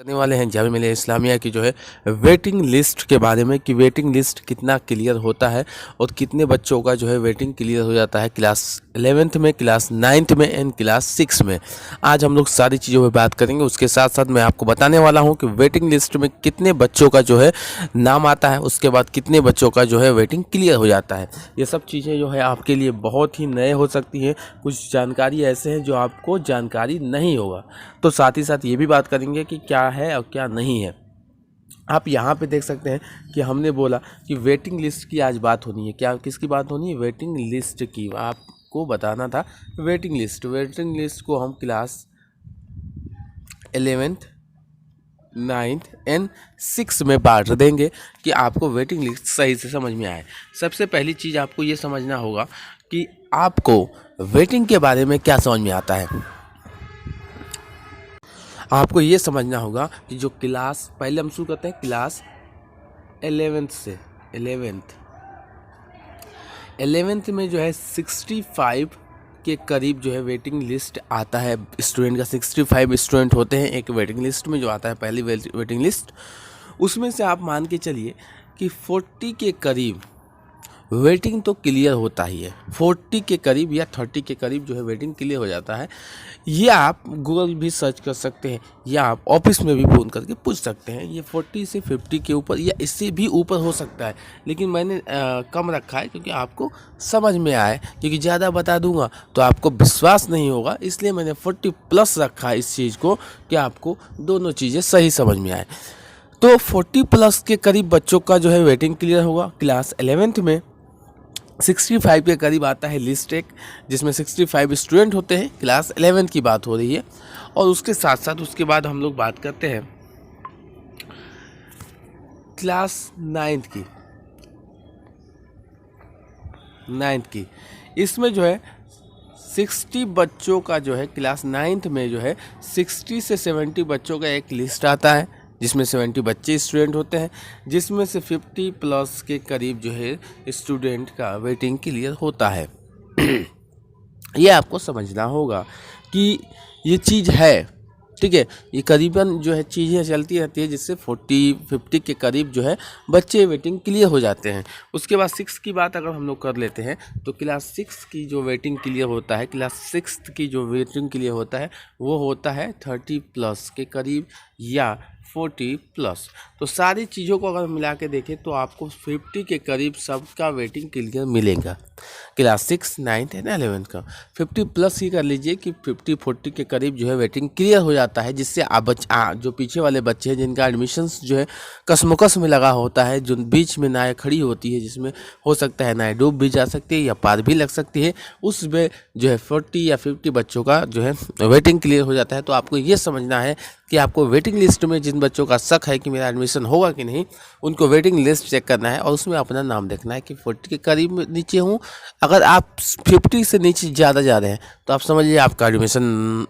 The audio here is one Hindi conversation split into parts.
करने वाले हैं जामिया मिलिया इस्लामिया की जो है वेटिंग लिस्ट के बारे में कि वेटिंग लिस्ट कितना क्लियर होता है और कितने बच्चों का जो है वेटिंग क्लियर हो जाता है क्लास 11th में, क्लास 9th में एंड क्लास 6 में। आज हम लोग सारी चीज़ों पर बात करेंगे। उसके साथ साथ मैं आपको बताने वाला हूं कि वेटिंग लिस्ट में कितने बच्चों का जो है नाम आता है, उसके बाद कितने बच्चों का जो है वेटिंग क्लियर हो जाता है। ये सब चीज़ें जो है आपके लिए बहुत ही नए हो सकती हैं। कुछ जानकारी ऐसे हैं जो आपको जानकारी नहीं होगा, तो साथ ही साथ ये भी बात करेंगे कि क्या है और क्या नहीं है। आप यहाँ पे देख सकते हैं कि हमने बोला कि वेटिंग लिस्ट की आज बात होनी है। क्या किसकी बात होनी है? वेटिंग लिस्ट की। आपको बताना था वेटिंग लिस्ट को हम क्लास 11th 9th एंड 6 में बांट देंगे कि आपको वेटिंग लिस्ट सही से समझ में आए। सबसे पहली चीज़ आपको ये समझना होगा कि आपको वेटिंग के बारे में क्या समझ में आता है। आपको ये समझना होगा कि जो क्लास, पहले हम शुरू करते हैं क्लास 11th से। 11th में जो है 65 के करीब जो है वेटिंग लिस्ट आता है स्टूडेंट का। 65 स्टूडेंट होते हैं एक वेटिंग लिस्ट में, जो आता है पहली वेटिंग लिस्ट। उसमें से आप मान के चलिए कि 40 के करीब वेटिंग तो क्लियर होता ही है। 40 के करीब या 30 के करीब जो है वेटिंग क्लियर हो जाता है। ये आप गूगल भी सर्च कर सकते हैं या आप ऑफिस में भी फ़ोन करके पूछ सकते हैं। ये 40 से 50 के ऊपर या इससे भी ऊपर हो सकता है, लेकिन मैंने कम रखा है क्योंकि आपको समझ में आए। क्योंकि ज़्यादा बता दूंगा तो आपको विश्वास नहीं होगा, इसलिए मैंने 40 प्लस रखा है इस चीज़ को कि आपको दोनों चीज़ें सही समझ में आए। तो 40 प्लस के करीब बच्चों का जो है वेटिंग क्लियर होगा। क्लास 11th में 65 के करीब आता है लिस्ट एक, जिसमें 65 स्टूडेंट होते हैं। क्लास 11 की बात हो रही है। और उसके साथ साथ उसके बाद हम लोग बात करते हैं क्लास 9th की। इसमें जो है 60 बच्चों का जो है क्लास 9th में जो है 60 से 70 बच्चों का एक लिस्ट आता है, जिसमें 70 बच्चे स्टूडेंट होते हैं, जिसमें से 50 प्लस के करीब जो है स्टूडेंट का वेटिंग क्लियर होता है। ये आपको समझना होगा कि ये चीज़ है, ठीक है। ये करीबन जो है चीज़ें चलती रहती है, जिससे 40-50 के करीब जो है बच्चे वेटिंग क्लियर हो जाते हैं। उसके बाद 6 की बात अगर हम लोग कर लेते हैं तो क्लास 6 की जो वेटिंग क्लियर होता है, क्लास 6 की जो वेटिंग क्लियर होता है वो होता है 30 प्लस के करीब या 40 प्लस। तो सारी चीज़ों को अगर मिला के देखें तो आपको 50 के करीब सबका वेटिंग क्लियर मिलेगा क्लास 6, 9th एंड 11th का। 50 प्लस ही कर लीजिए कि 50-40 के करीब जो है वेटिंग क्लियर हो जाता है, जिससे जो पीछे वाले बच्चे हैं जिनका एडमिशन्स जो है कसमकस में लगा होता है, जो बीच में नाव खड़ी होती है, जिसमें हो सकता है नाव डूब भी जा सकती है या पार भी लग सकती है, उसमें जो है 40 या 50 बच्चों का जो है वेटिंग क्लियर हो जाता है। तो आपको ये समझना है कि आपको वेटिंग लिस्ट में जिन बच्चों का शक है कि मेरा एडमिशन होगा कि नहीं, उनको वेटिंग लिस्ट चेक करना है और उसमें अपना नाम देखना है कि 40 के करीब नीचे हूँ। अगर आप 50 से नीचे ज़्यादा जा रहे हैं तो आप समझिए आपका एडमिशन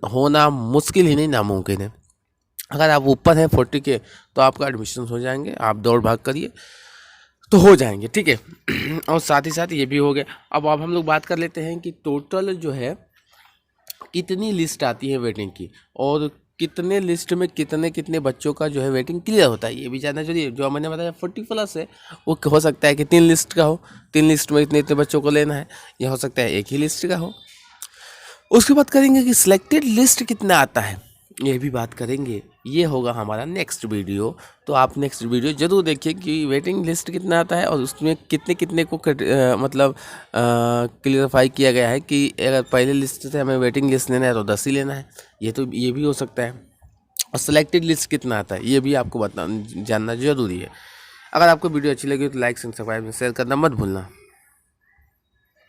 होना मुश्किल ही नहीं, नामुमकिन है। अगर आप ऊपर हैं 40 के तो आपका एडमिशन हो जाएंगे, आप दौड़ भाग करिए तो हो जाएंगे, ठीक है। और साथ ही साथ ये भी हो गया। अब हम लोग बात कर लेते हैं कि टोटल जो है कितनी लिस्ट आती है वेटिंग की, और कितने लिस्ट में कितने कितने बच्चों का जो है वेटिंग क्लियर होता है, ये भी जानना चाहिए। जो मैंने बताया 40 प्लस है, वो हो सकता है कि 3 लिस्ट का हो, 3 लिस्ट में इतने इतने बच्चों को लेना है, या हो सकता है एक ही लिस्ट का हो। उसके बाद करेंगे कि सिलेक्टेड लिस्ट कितना आता है, ये भी बात करेंगे। ये होगा हमारा नेक्स्ट वीडियो, तो आप नेक्स्ट वीडियो जरूर देखिए कि वेटिंग लिस्ट कितना आता है और उसमें कितने कितने को मतलब क्लियरफाई किया गया है कि अगर पहले लिस्ट से हमें वेटिंग लिस्ट लेना है तो 10 ही लेना है। ये भी हो सकता है। और सिलेक्टेड लिस्ट कितना आता है ये भी आपको जानना जरूरी है। अगर आपको वीडियो अच्छी लगी तो लाइक सब्सक्राइब शेयर करना मत भूलना।